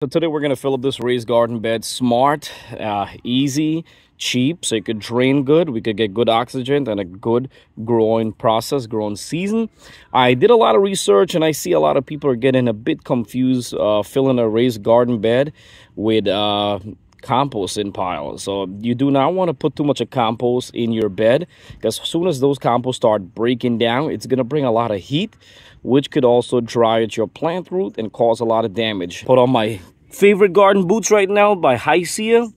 So today we're going to fill up this raised garden bed smart, easy, cheap, so it could drain good. We could get good oxygen and a good growing season. I did a lot of research and I see a lot of people are getting a bit confused filling a raised garden bed with compost in piles. So you do not want to put too much of compost in your bed, because as soon as those compost start breaking down, it's going to bring a lot of heat, which could also dry out your plant root and cause a lot of damage. Put on my favorite garden boots right now by High Sea.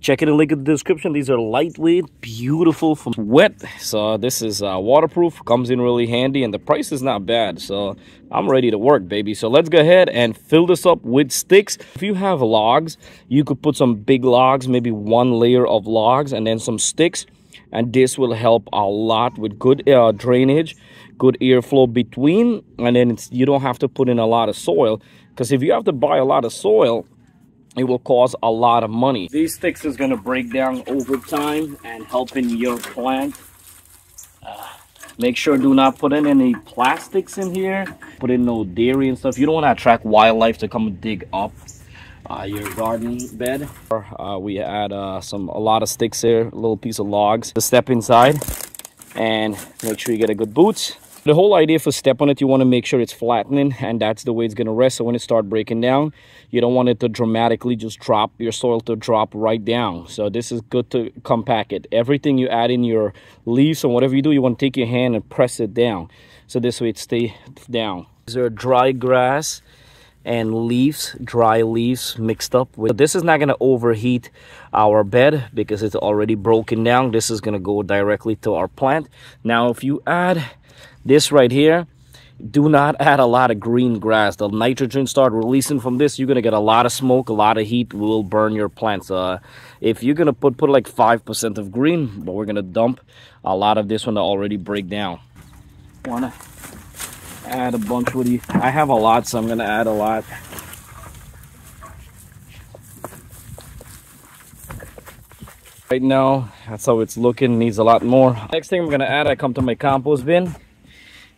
Check it in the link in the description. These are lightweight, beautiful, from wet. So this is waterproof, comes in really handy, and the price is not bad. So I'm ready to work, baby. So let's go ahead and fill this up with sticks. If you have logs, you could put some big logs, maybe one layer of logs and then some sticks, and this will help a lot with good drainage, good airflow between, and then you don't have to put in a lot of soil, because if you have to buy a lot of soil, it will cost a lot of money. These sticks is going to break down over time and helping your plant. Make sure do not put in any plastics in here. Put in no dairy and stuff. You don't want to attract wildlife to come and dig up your garden bed. We add a lot of sticks here, a little piece of logs to step inside, and make sure you get a good boots. The whole idea for step on it, you want to make sure it's flattening, and that's the way it's going to rest. So when it starts breaking down, you don't want it to dramatically just drop your soil to drop right down. So this is good to compact it. Everything you add in your leaves or whatever you do, you want to take your hand and press it down, so this way it stays down. These are dry grass and leaves, dry leaves mixed up with. This is not going to overheat our bed because it's already broken down. This is going to go directly to our plant. Now if you add this right here, do not add a lot of green grass. The nitrogen start releasing from this, you're going to get a lot of smoke, a lot of heat, will burn your plants. If you're going to put like 5% of green, but we're going to dump a lot of this one to already break down. Want to add a bunch with you. I have a lot, so I'm going to add a lot. Right now, that's how it's looking. Needs a lot more. Next thing I'm going to add, I come to my compost bin.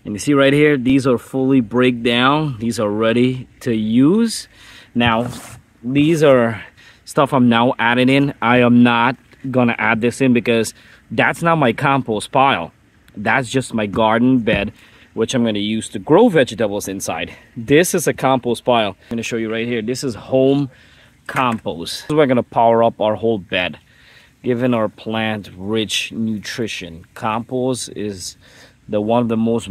And you see right here, these are fully break down. These are ready to use. Now, these are stuff I'm now adding in. I am not going to add this in because that's not my compost pile. That's just my garden bed, which I'm going to use to grow vegetables inside. This is a compost pile. I'm going to show you right here. This is home compost. We're going to power up our whole bed, giving our plant rich nutrition. Compost is the most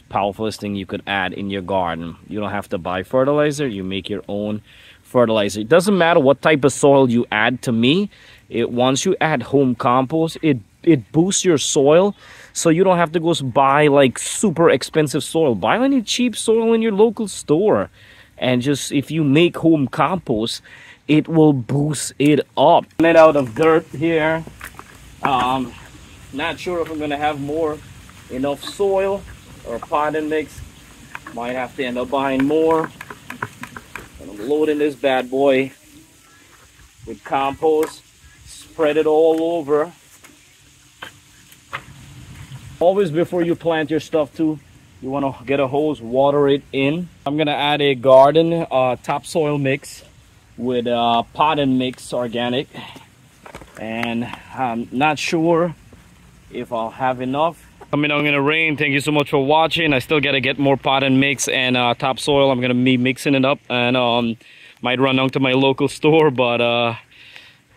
powerfulest thing you could add in your garden. You don't have to buy fertilizer. You make your own fertilizer. It doesn't matter what type of soil you add. To me, once you add home compost, it boosts your soil, so you don't have to go buy like super expensive soil. Buy any cheap soil in your local store, and just if you make home compost, it will boost it up. Made out of dirt here. Not sure if I'm gonna have enough soil or potting mix. Might have to end up buying more. And I'm loading this bad boy with compost. Spread it all over. Always before you plant your stuff too, you want to get a hose, water it in. I'm gonna add a garden topsoil mix with potting mix organic, and I'm not sure if I'll have enough. Coming on in the rain. Thank you so much for watching. I still gotta get more potting mix and topsoil. I'm gonna be mixing it up, and might run down to my local store, but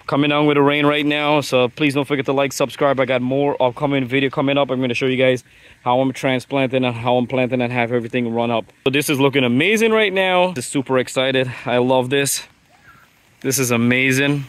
coming on with the rain right now, so please don't forget to like, subscribe. I got more upcoming video coming up. I'm going to show you guys how I'm transplanting and how I'm planting and have everything run up. So this is looking amazing right now. Just super excited. I love this. This is amazing.